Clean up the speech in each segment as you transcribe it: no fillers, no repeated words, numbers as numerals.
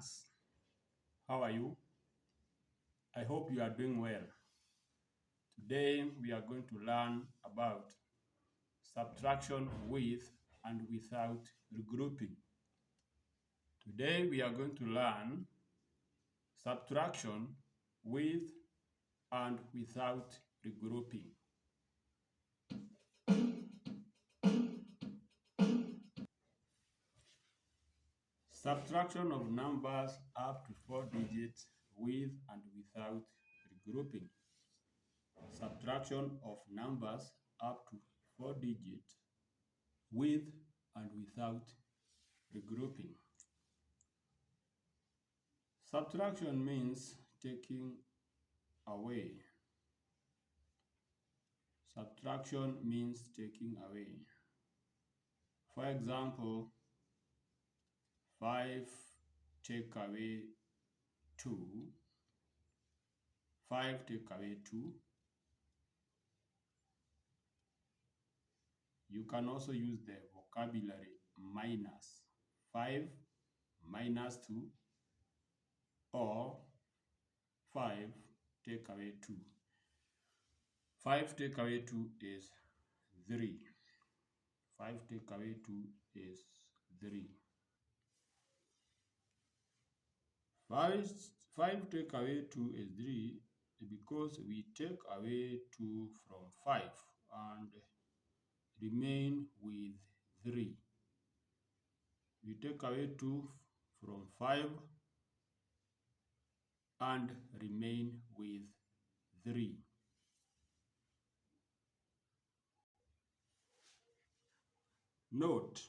learners. How are you? I hope you are doing well. Today we are going to learn about subtraction with and without regrouping. Today we are going to learn subtraction with and without regrouping. Subtraction of numbers up to 4 digits with and without regrouping. Subtraction of numbers up to 4 digits with and without regrouping. Subtraction means taking away. Subtraction means taking away. For example, 5 take away 2. 5 take away 2. You can also use the vocabulary minus. 5 minus 2 or 5 take away 2. 5 take away 2 is 3. 5 take away 2 is 3. 5 take away 2 is 3 because we take away 2 from 5 and remain with 3. We take away 2 from 5 and remain with 3. Note,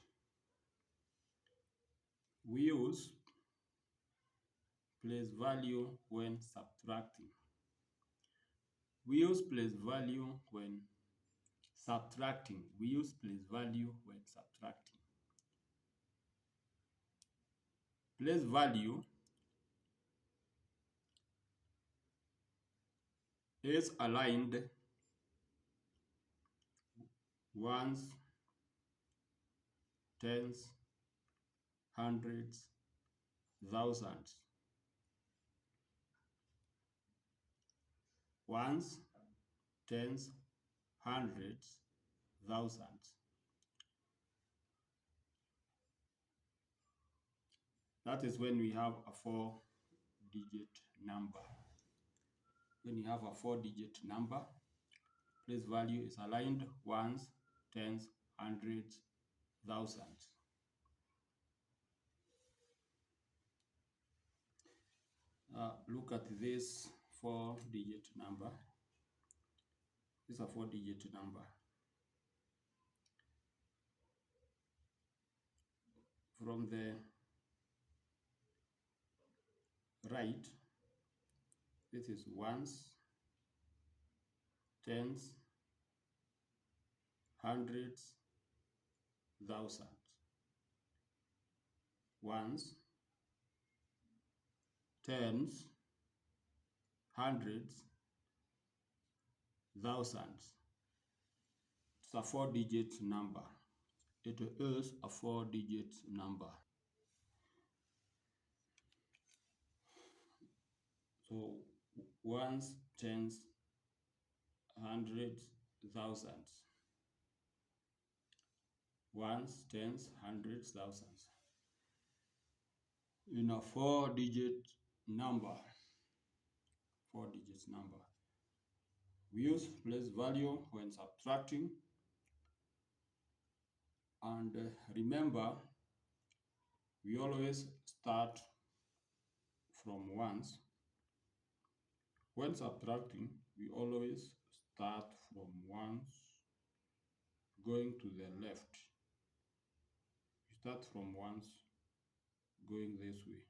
we use place value when subtracting. We use place value when subtracting. We use place value when subtracting. Place value is aligned ones, tens, hundreds, thousands. Ones, tens, hundreds, thousands. That is when we have a 4-digit number. When you have a 4-digit number, place value is aligned ones, tens, hundreds, thousands. Look at this 4-digit number. This is a 4-digit number. From the right, this is ones, tens, hundreds, thousands. Ones, tens, hundreds, thousands. It's a 4-digit number. It is a 4-digit number. So ones, tens, hundreds, thousands. Ones, tens, hundreds, thousands. In a 4-digit number, 4-digit number, we use place value when subtracting. And remember, we always start from ones. When subtracting, we always start from ones going to the left. We start from ones going this way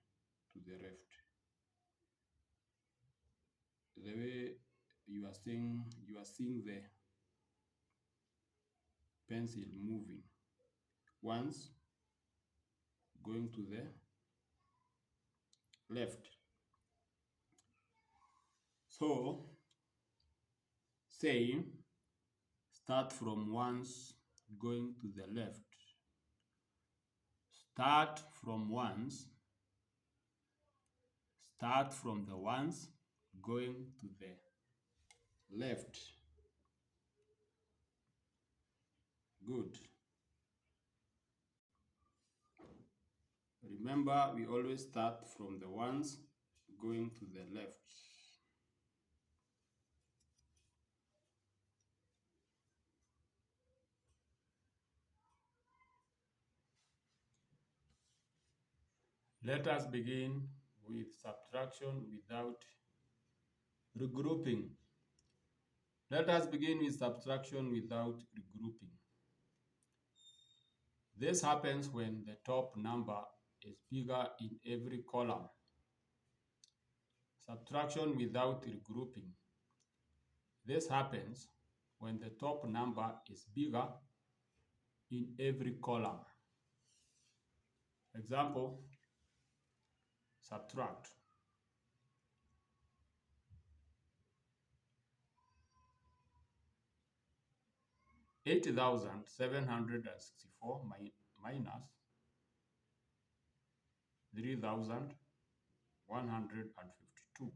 to the left. The way you are seeing the pencil moving. Ones going to the left. So, say, start from ones going to the left. Start from ones Start from the ones going to the left. Good. Remember, we always start from the ones going to the left. Let us begin with subtraction without regrouping. Let us begin with subtraction without regrouping. This happens when the top number is bigger in every column. Subtraction without regrouping. This happens when the top number is bigger in every column. Example, subtract. $8,764 minus 3,152.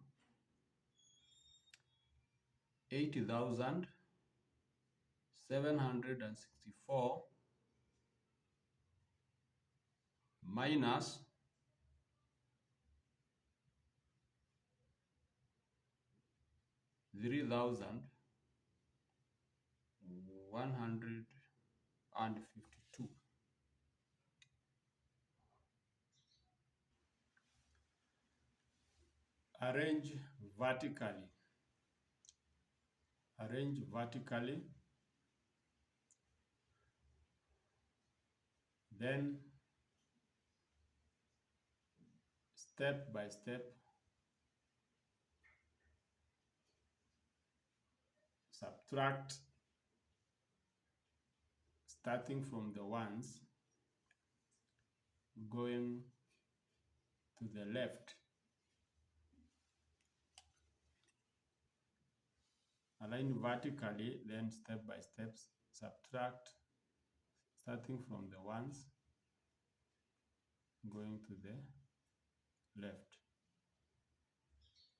8,764 minus 3,152. Arrange vertically. Arrange vertically. Then step by step subtract, starting from the ones going to the left. Align vertically, then step by step subtract, starting from the ones going to the left.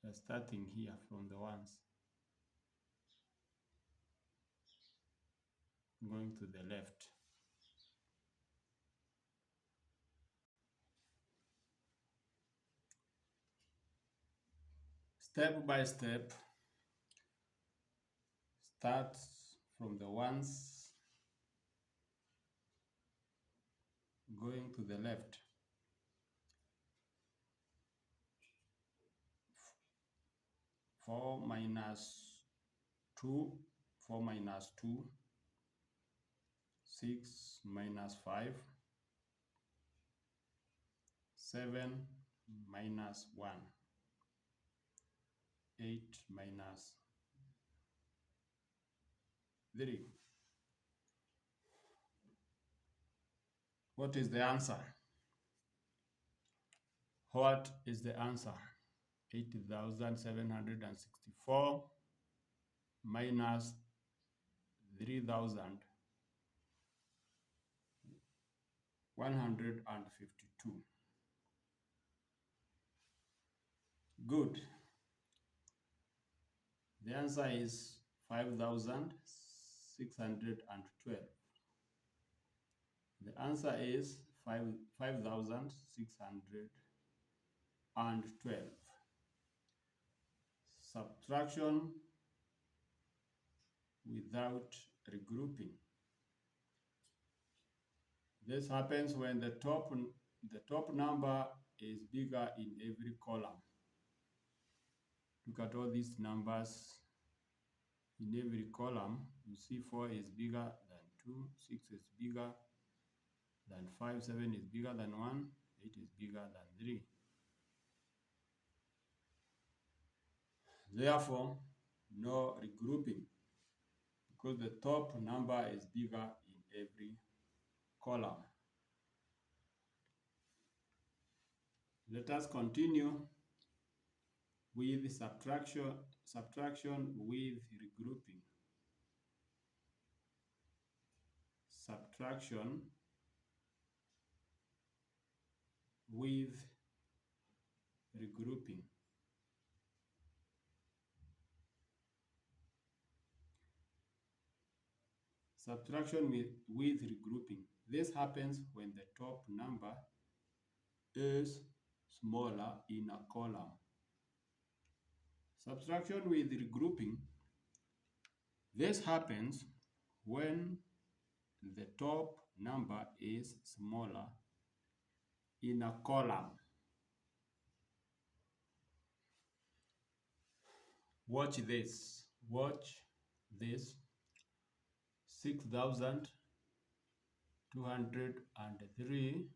We're starting here from the ones going to the left. Step by step, start from the ones going to the left. 4 minus 2, 4 minus 2, 6 minus 5, 7 minus 1, 8 minus 3. What is the answer? What is the answer? 8,764 minus 3,152. Good. The answer is 5,612. The answer is 5,612. Subtraction without regrouping. This happens when the top number is bigger in every column. Look at all these numbers. In every column, you see 4 is bigger than 2, 6 is bigger than 5, 7 is bigger than 1, 8 is bigger than 3. Therefore, no regrouping, because the top number is bigger in every column. Let us continue with subtraction with regrouping. Subtraction with regrouping. Subtraction with regrouping. This happens when the top number is smaller in a column. Subtraction with regrouping. This happens when the top number is smaller in a column. Watch this. Watch this. 6,203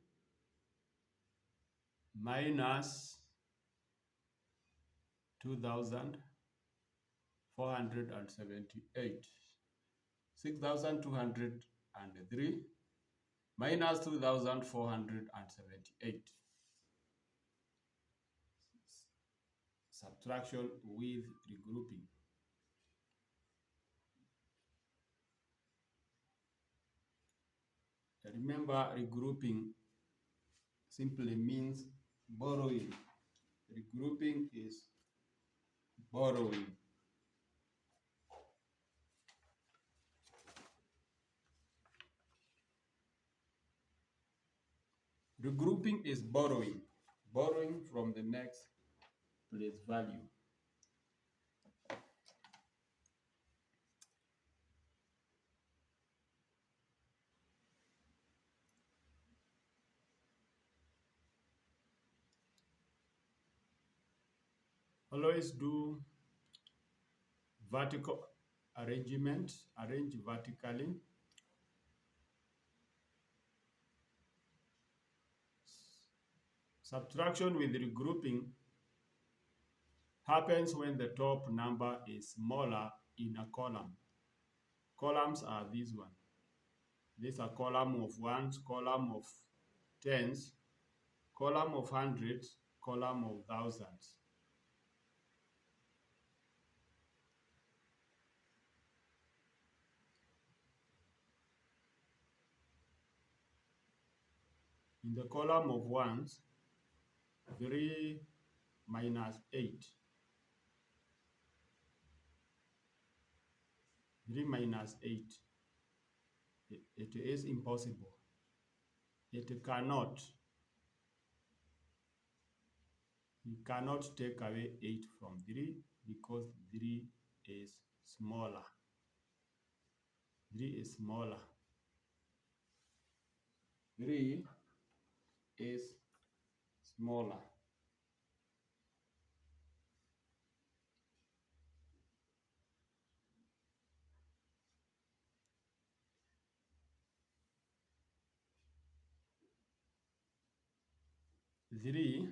minus 2,478. 6,203 minus 2,478. Subtraction with regrouping. Remember, regrouping simply means borrowing. Regrouping is borrowing. Regrouping is borrowing. Borrowing from the next place value. Always do vertical arrangement. Arrange vertically. Subtraction with regrouping happens when the top number is smaller in a column. Columns are this one. This is a column of ones, column of tens, column of hundreds, column of thousands. In the column of ones, 3 minus 8. 3 minus 8. It is impossible. It cannot. You cannot take away 8 from 3 because 3 is smaller. 3 is smaller. 3 is smaller. Three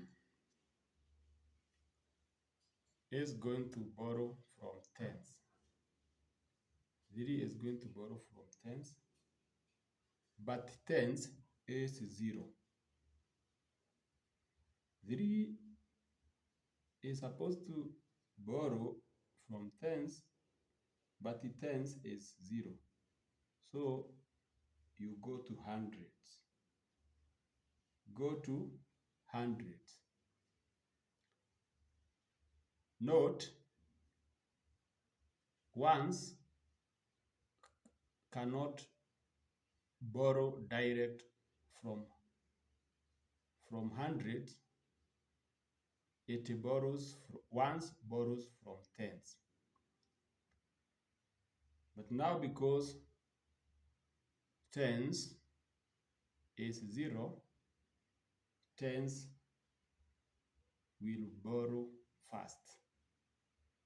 is going to borrow from tens. 3 is going to borrow from tens, but tens is 0. 3 is supposed to borrow from tens, but the tens is 0. So you go to hundreds. Go to hundreds. Note, ones cannot borrow direct from hundreds. It borrows, ones borrows from tens. But now because tens is 0, tens will borrow fast.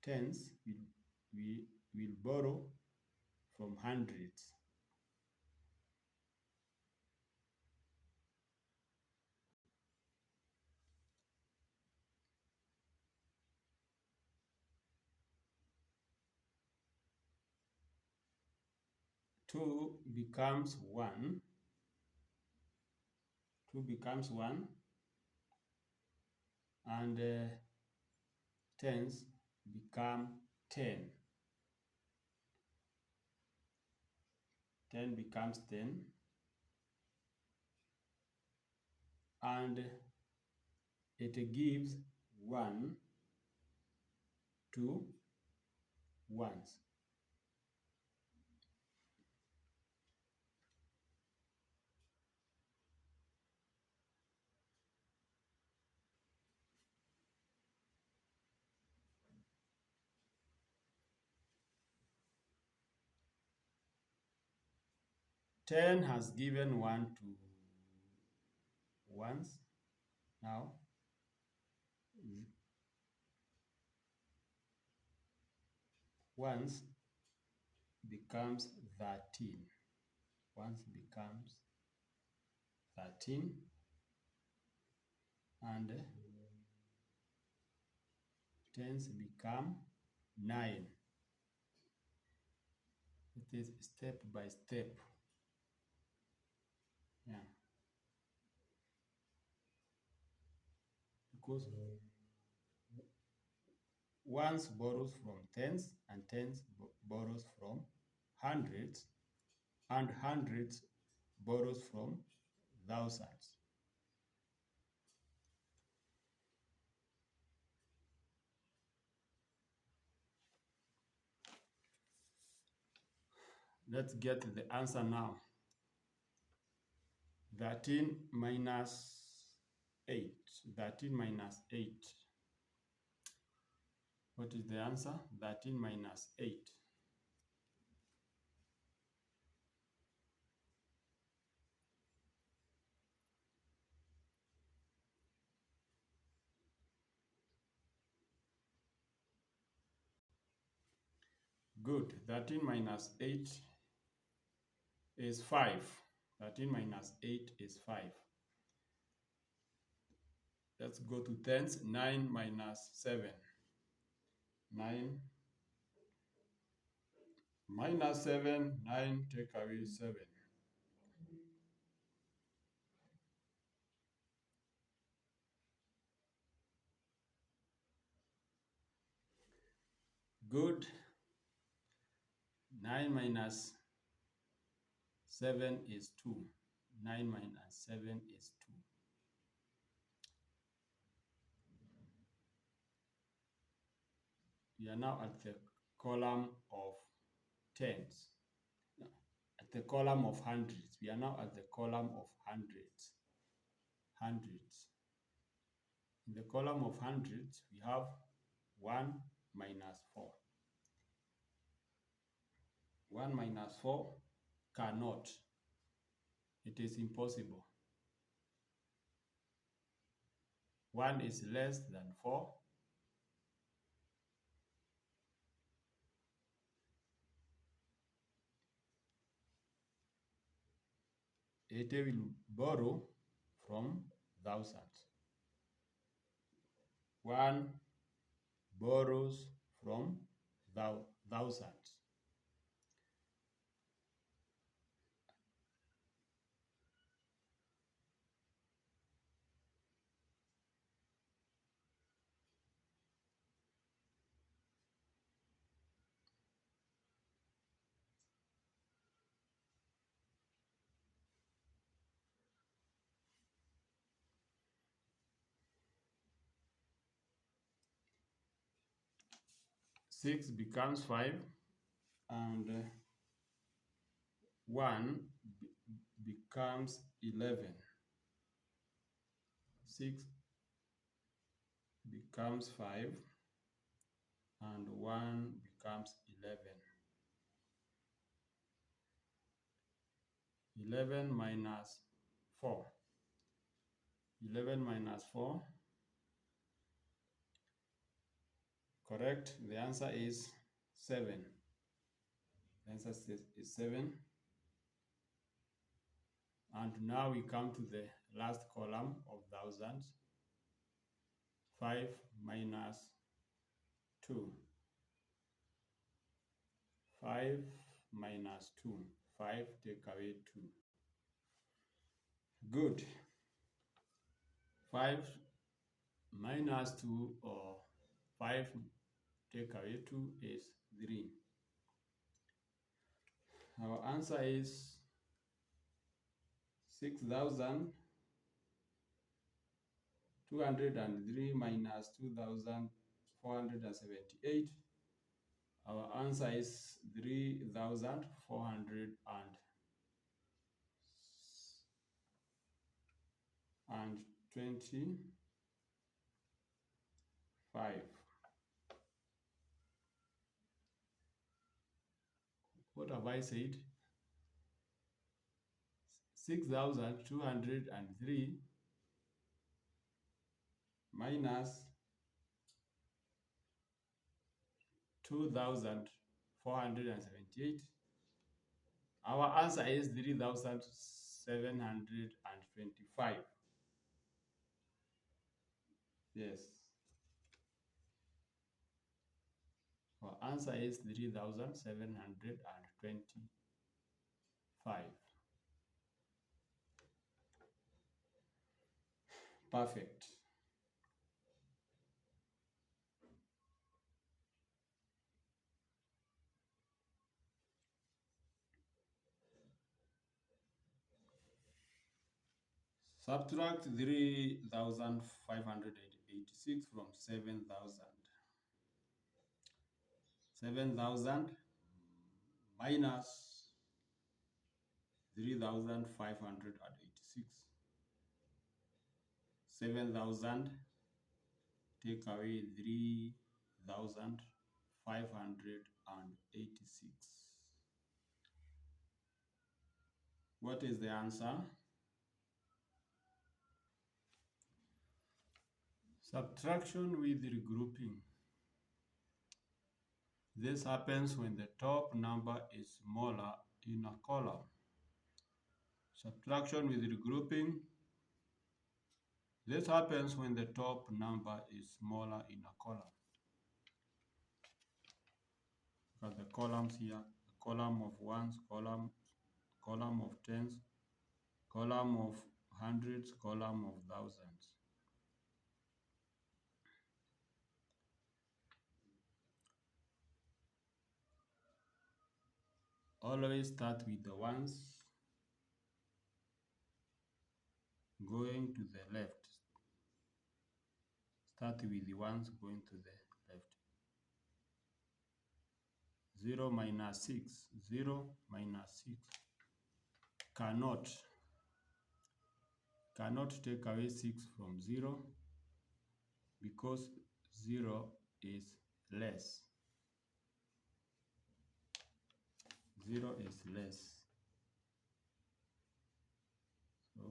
Tens will borrow from hundreds. Two becomes 1. 2 becomes 1. And tens become 10. 10 becomes 10. And it gives 1, 2 ones. 10 has given 1 to ones. Now, ones becomes 13. Ones becomes 13. And tens become 9. It is step by step. Yeah. Because ones borrows from tens and tens borrows from hundreds and hundreds borrows from thousands. Let's get the answer now. 13 minus 8. 13 minus 8. What is the answer? 13 minus 8. Good. 13 minus 8 is 5. 13 minus 8 is 5. Let's go to tens. 9 minus 7. 9 minus 7. 9 take away 7. Good. 9 minus 7 is 2. 9 minus 7 is 2. We are now at the column of tens. No, at the column of hundreds. We are now at the column of hundreds. Hundreds. In the column of hundreds, we have 1 minus 4. 1 minus 4 cannot. It is impossible. 1 is less than 4. It will borrow from thousands. 1 borrows from thousands. Six becomes 5, and 1 becomes 11. 6 becomes 5, and 1 becomes 11. 11 minus 4. 11 minus 4. Correct. The answer is 7. The answer is 7. And now we come to the last column of thousands. 5 minus 2. 5 minus 2. 5 take away 2. Good. 5 minus 2, or 5 take away 2, is 3. Our answer is 6,203 minus 2,478. Our answer is 3,025. What have I said? 6,203 minus 2,478. Our answer is 3,725. Yes. Our answer is 3,725. Perfect. Subtract 3,586 from 7,000. 7,000 minus 3,586. 7,000 take away 3,586. What is the answer? Subtraction with regrouping. This happens when the top number is smaller in a column. Subtraction with regrouping. This happens when the top number is smaller in a column. Look at the columns here. The column of ones, column of tens, column of hundreds, column of thousands. Always start with the ones going to the left. Start with the ones going to the left. 0 minus 6. 0 minus 6 cannot take away 6 from 0 because 0 is less. 0 is less. So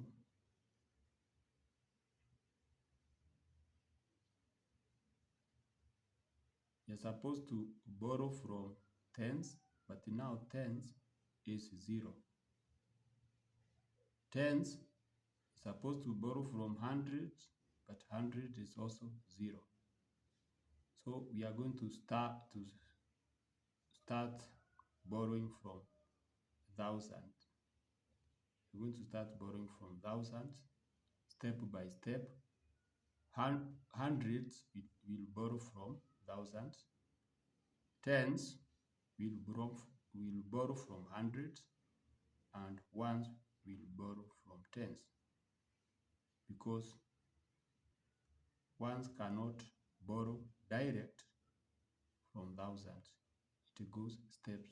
you're supposed to borrow from tens, but now tens is 0. Tens is supposed to borrow from hundreds, but hundred is also 0. So we are going to start borrowing from thousands. We're going to start borrowing from thousands step by step. Hundreds will borrow from thousands. Tens will borrow from hundreds, and ones will borrow from tens, because ones cannot borrow direct from thousands. It goes step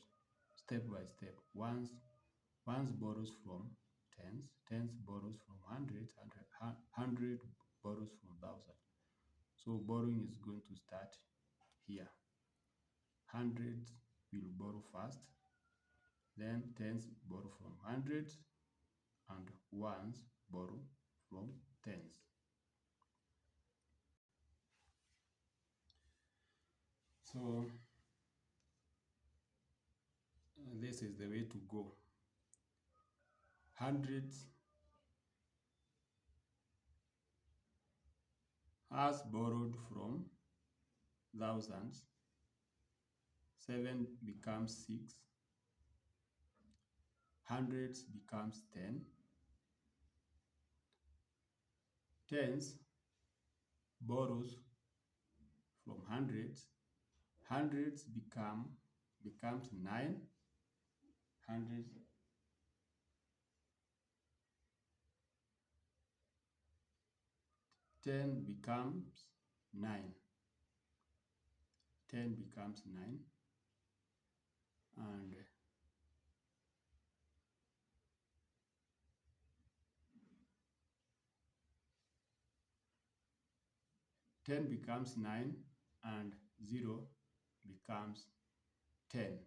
by step. Ones borrows from tens borrows from hundreds, hundred borrows from thousands. So borrowing is going to start here. Hundreds will borrow first, then tens borrow from hundreds, and ones borrow from tens. So this is the way to go. Hundreds has borrowed from thousands. 7 becomes 6. Hundreds becomes 10. Tens borrows from hundreds. Hundreds becomes 9. Hundreds 10 becomes 9. 10 becomes 9, and 10 becomes 9, and 0 becomes 10.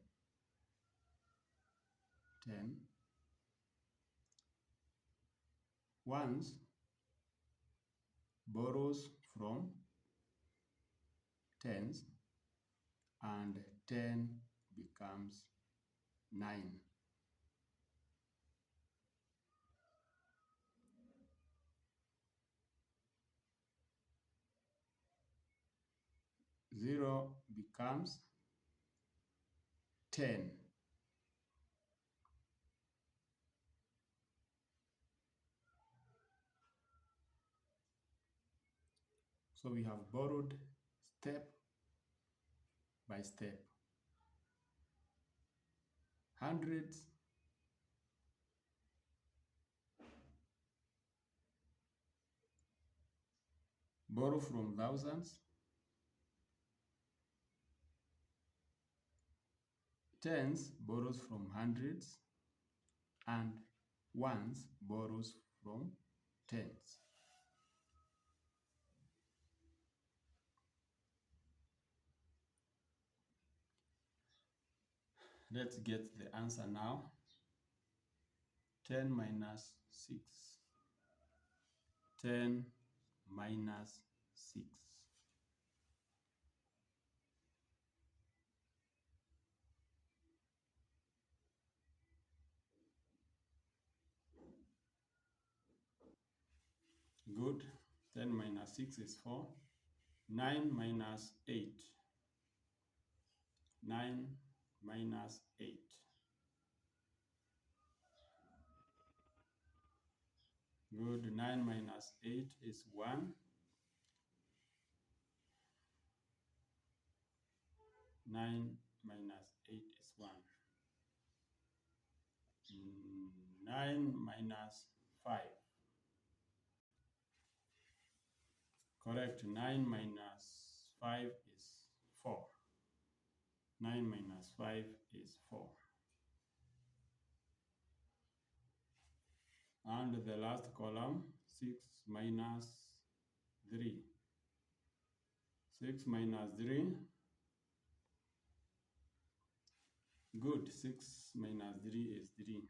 10 Ones borrows from tens and 10 becomes 9. Zero becomes 10. So we have borrowed step by step. Hundreds borrow from thousands. Tens borrows from hundreds, and ones borrows from tens. Let's get the answer now. 10 minus 6. 10 minus 6. Good. 10 minus 6 is 4. 9 minus 8. 9 minus 8. Good. 9 minus 8 is 1. 9 minus 8 is 1. 9 minus 5. Correct. 9 minus 5 is 4. 9 minus 5 is 4. And the last column, 6 minus 3. 6 minus 3. Good. 6 minus 3 is 3.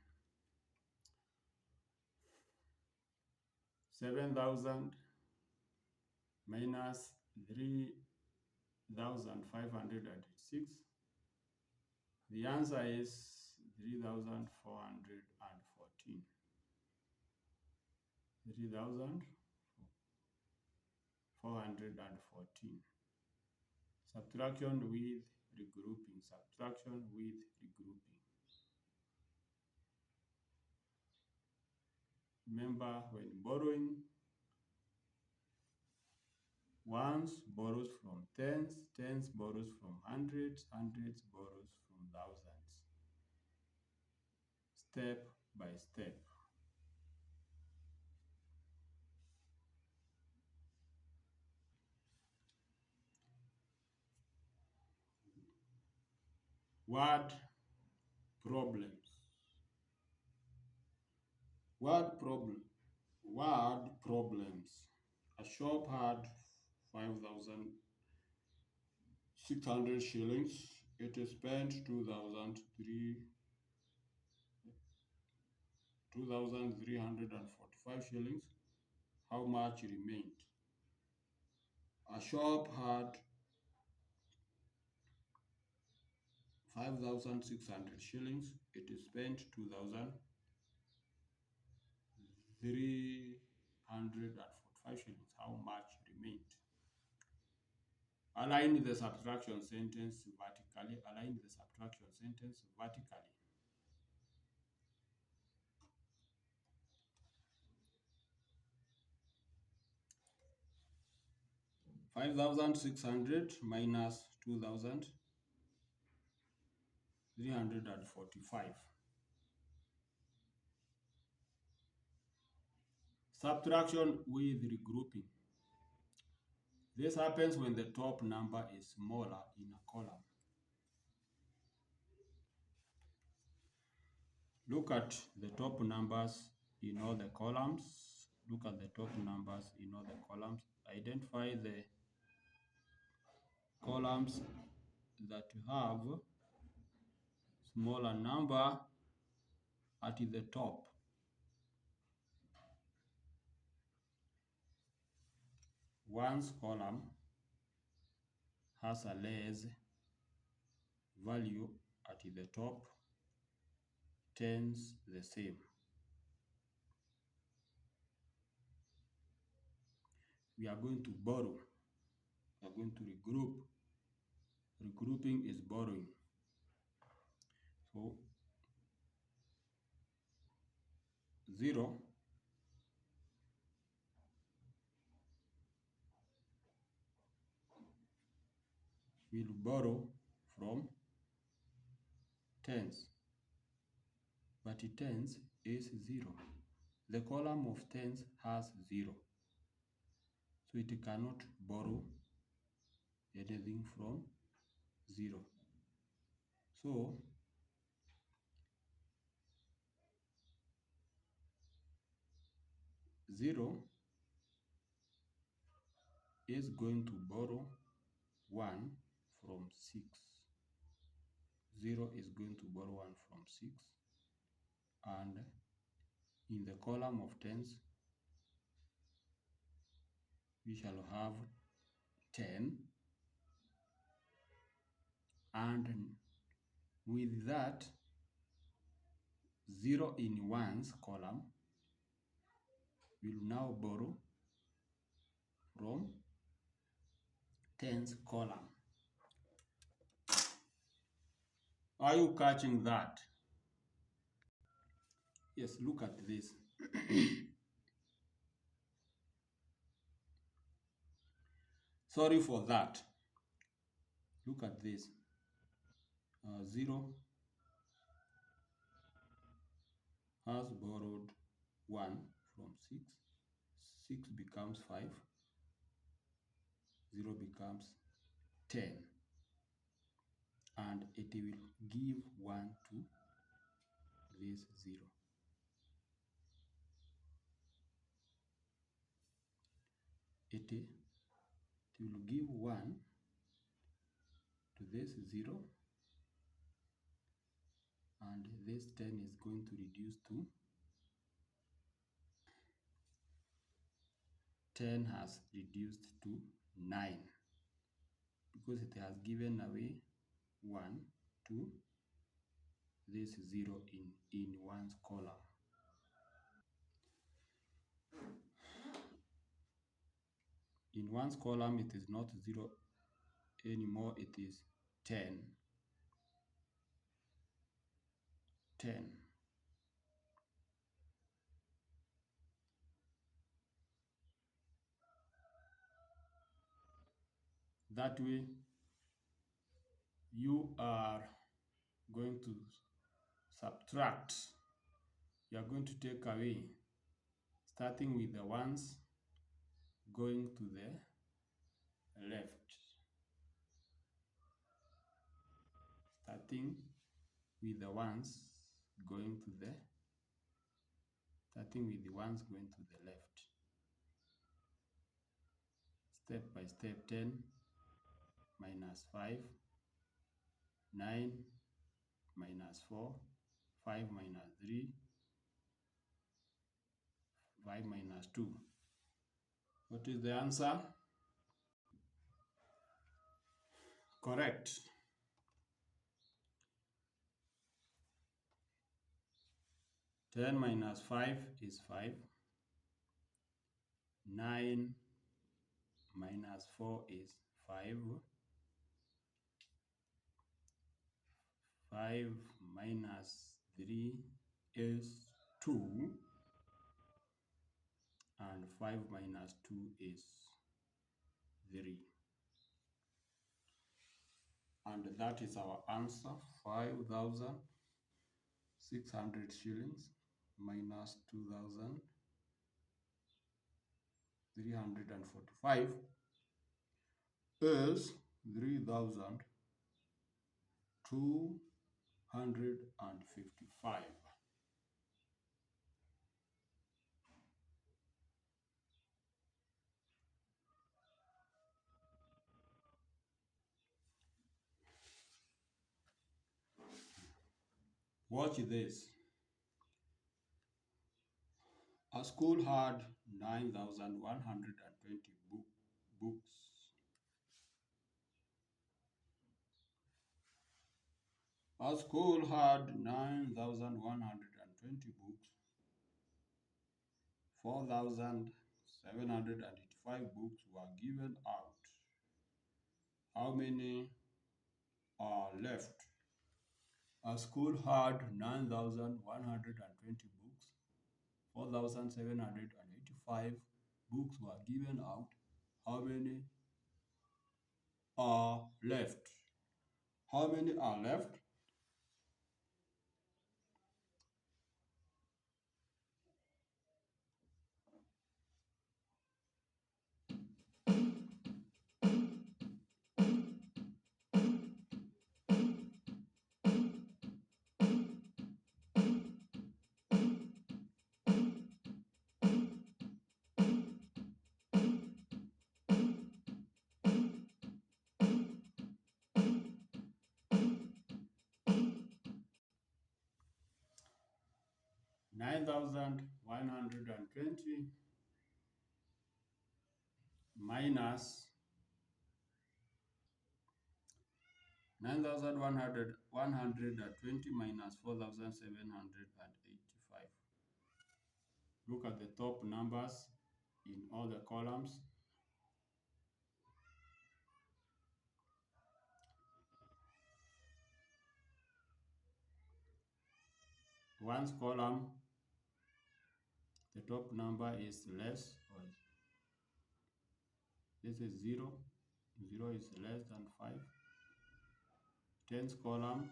7,000 minus 3,506. The answer is 3,414. 3,414. Subtraction with regrouping. Subtraction with regrouping. Remember, when borrowing, ones borrows from tens, tens borrows from hundreds, hundreds borrows from thousands. Step by step. Word problems. Word problem. Word problems. A shop had 5,600 shillings. It spent 2,345 shillings. How much remained? A shop had 5,600 shillings. It spent 2,345 shillings. How much remained? Align the subtraction sentence vertically. Align the subtraction sentence vertically. 5,600 minus 2,345. Subtraction with regrouping. This happens when the top number is smaller in a column. Look at the top numbers in all the columns. Look at the top numbers in all the columns. Identify the columns that have smaller number at the top. ones column has a less value at the top, tens the same. We are going to borrow. We are going to regroup. Regrouping is borrowing. So 0 will borrow from tens, but tens is 0. The column of tens has 0, so it cannot borrow anything from 0. So 0 is going to borrow 1 from 6. 0 is going to borrow 1 from 6, and in the column of tens we shall have 10, and with that 0 in ones column will now borrow from tens column. Are you catching that? Yes, look at this. Sorry for that. Look at this. 0 has borrowed 1 from 6. 6 becomes 5. 0 becomes 10. And it will give 1 to this 0. It will give 1 to this 0. And this 10 is going to reduce to 10 has reduced to 9 because it has given away 1 to this 0 in one's column. In one's column, it is not 0 anymore, it is 10. 10. That way, you are going to subtract. You are going to take away, starting with the ones, going to the left. Starting with the ones going to the starting with the ones going to the left. Step by step. 10 minus 5, 9 minus 4, 5 minus 3, 5 minus 2. What is the answer? Correct. Ten minus 5 is 5. 9 minus 4 is 5. 5 minus 3 is 2. And 5 minus 2 is 3. And that is our answer, 5,600 shillings minus 2,345 is 3,255. Watch this. A school had 9,120 books. books. Our school had 9,120 books. 4,785 books were given out. How many are left? Our school had 9,120 books. 4,785 books were given out. How many are left? How many are left? Nine thousand one hundred and twenty minus 9,120 minus 4,785. Look at the top numbers in all the columns. One's column, the top number is less, or this is 0. 0 is less than 5. Tens column,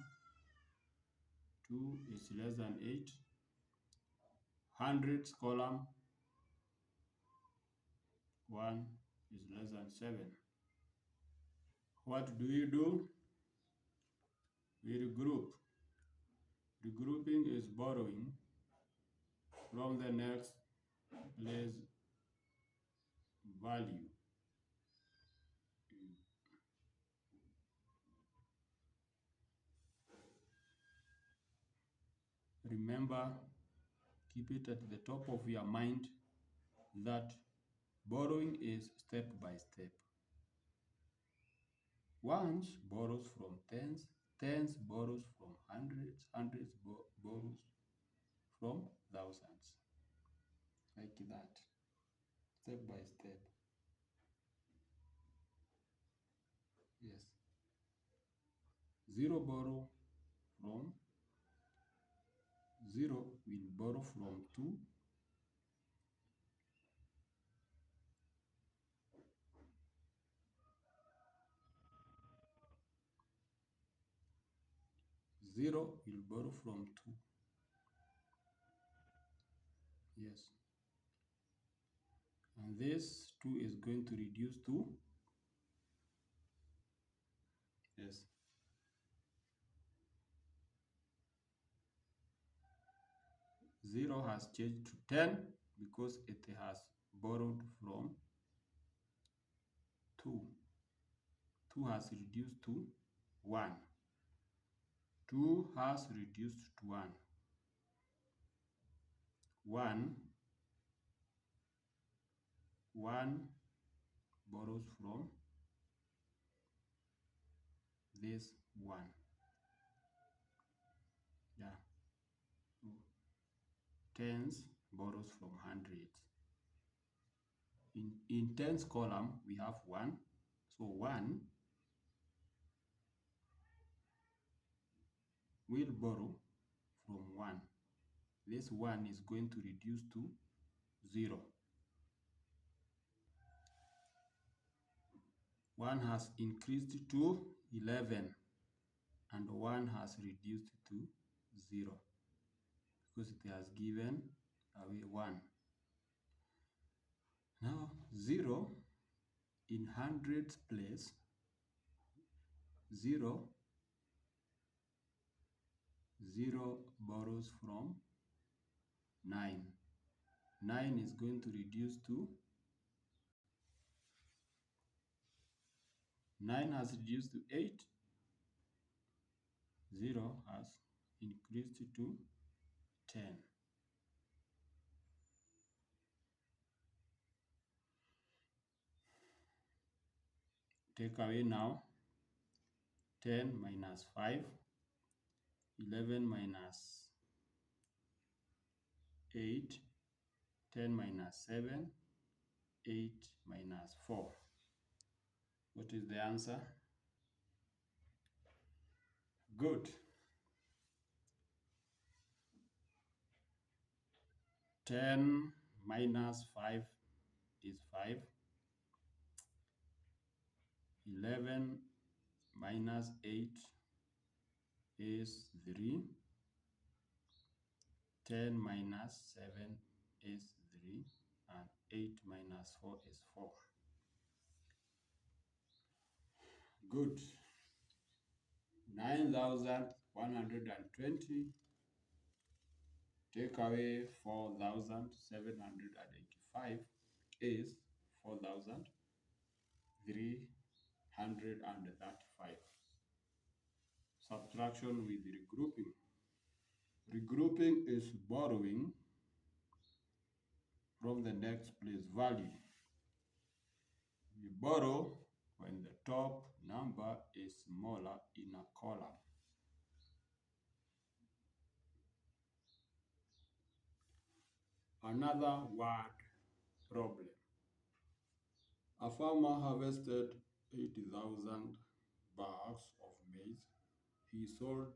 2 is less than 8. Hundreds column, 1 is less than 7. What do we do? We regroup. Regrouping is borrowing from the next place value. Remember, keep it at the top of your mind that borrowing is step by step. Ones borrows from tens, tens borrows from hundreds, hundreds borrows from thousands. Like that, step by step. Yes. 0 borrow from 0 will borrow from 2. 0 will borrow from 2. Yes. And this 2 is going to reduce to, yes, 0 has changed to 10 because it has borrowed from 2. 2 has reduced to 1. 2 has reduced to 1. 1 borrows from this 1. Yeah. Tens borrows from hundreds. In tens column, we have 1. So 1 will borrow from 1. This 1 is going to reduce to 0. 1 has increased to 11 and 1 has reduced to 0 because it has given away 1. Now 0 in hundreds place, 0 borrows from 9. 9 is going to reduce to 9 has reduced to 8. 0 has increased to 10. Take away now 10 minus 5, 11 minus 8, 10 minus 7, 8 minus 4. What is the answer? Good. 10 minus 5 is 5. 11 minus 8 is 3. 10 minus 7 is 3. And 8 minus 4 is 4. Good. 9,120. Take away 4,785 is 4,335. Subtraction with regrouping. Regrouping is borrowing from the next place value. We borrow when the top number is smaller in a column. Another word problem. A farmer harvested 80,000 bags of maize. He sold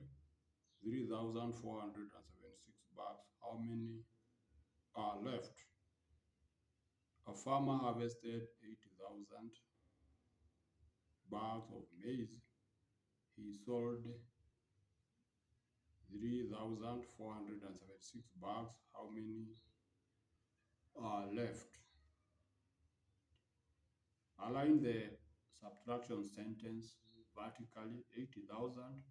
3,476 bags. How many are left? A farmer harvested 80,000 bags of maize. He sold 3,476 bags. How many are left? Align the subtraction sentence vertically. 80,000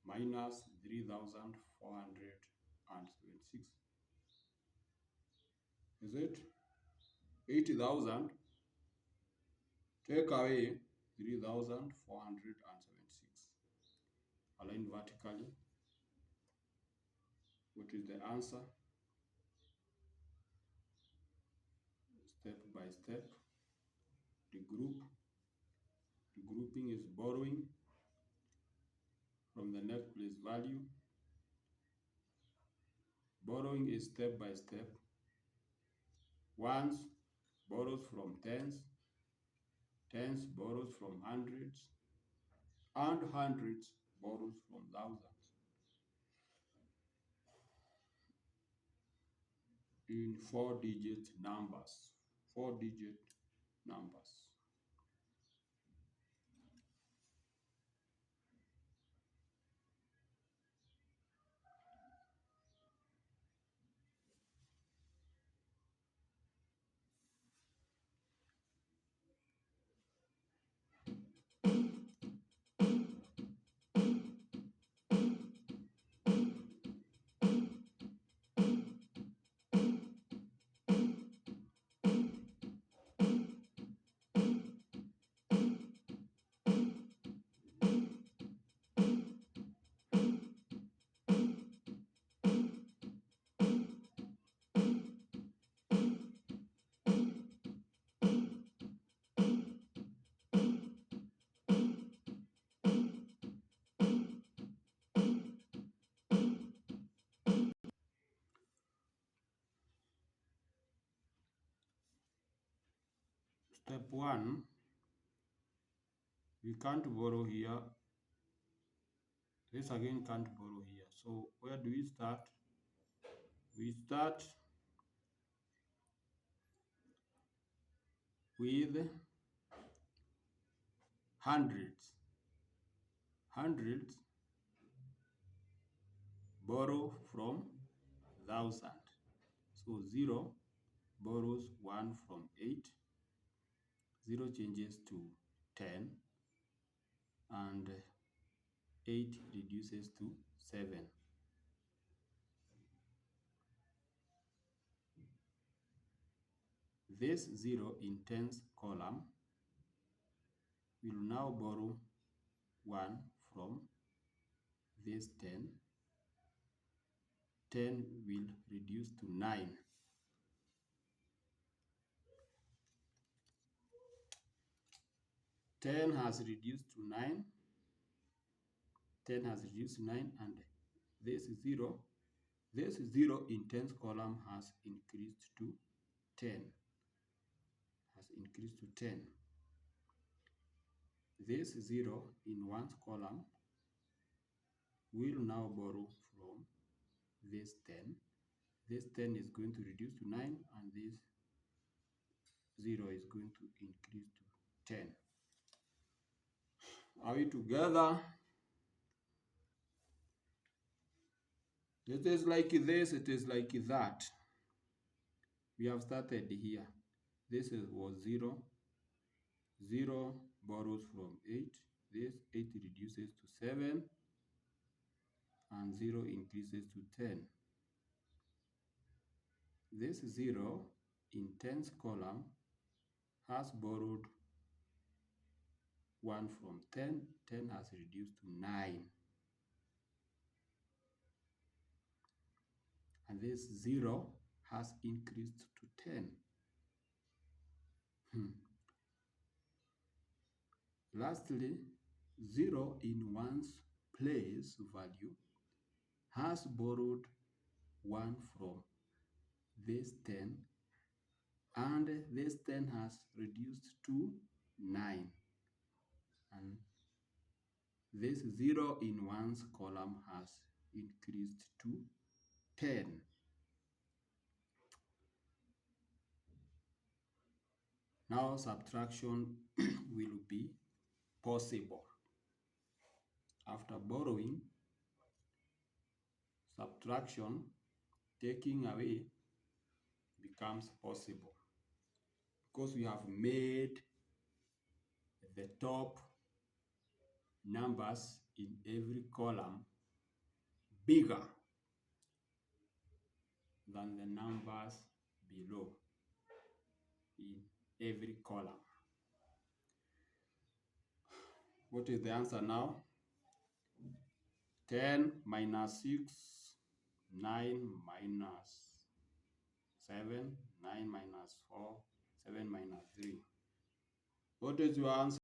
minus 3,476. Is it? 80,000 take away 3,476. Align vertically. What is the answer? Step by step. Regroup. Regrouping is borrowing from the next place value. Borrowing is step by step. Ones borrows from tens. Tens borrows from hundreds. And hundreds borrows from thousands. In 4-digit numbers. 4-digit numbers. Step 1, we can't borrow here. This again can't borrow here. So where do we start? We start with hundreds. Hundreds borrow from thousand. So 0 borrows 1 from 8. 0 changes to 10. And 8 reduces to 7. This 0 in tens column will now borrow 1 from this 10. 10 will reduce to 9. 10 has reduced to 9. 10 has reduced to 9, and this 0. This 0 in 10th column has increased to 10. Has increased to 10. This 0 in 1st column will now borrow from this 10. This 10 is going to reduce to 9, and this 0 is going to increase to 10. Are we together? It is like this, it is like that. We have started here. Was 0. 0 borrows from 8. This 8 reduces to 7. And 0 increases to 10. This 0 in 10th column has borrowed 1 from 10. 10 has reduced to 9. And this 0 has increased to 10. Lastly, 0 in 1's place value has borrowed 1 from this 10, and this 10 has reduced to 9. And this 0 in 1's column has increased to 10. Now subtraction will be possible. After borrowing, subtraction, taking away, becomes possible because we have made the top numbers in every column bigger than the numbers below in every column. What is the answer now? 10 minus 6, 9 minus 7, 9 minus 4, 7 minus 3. What is your answer?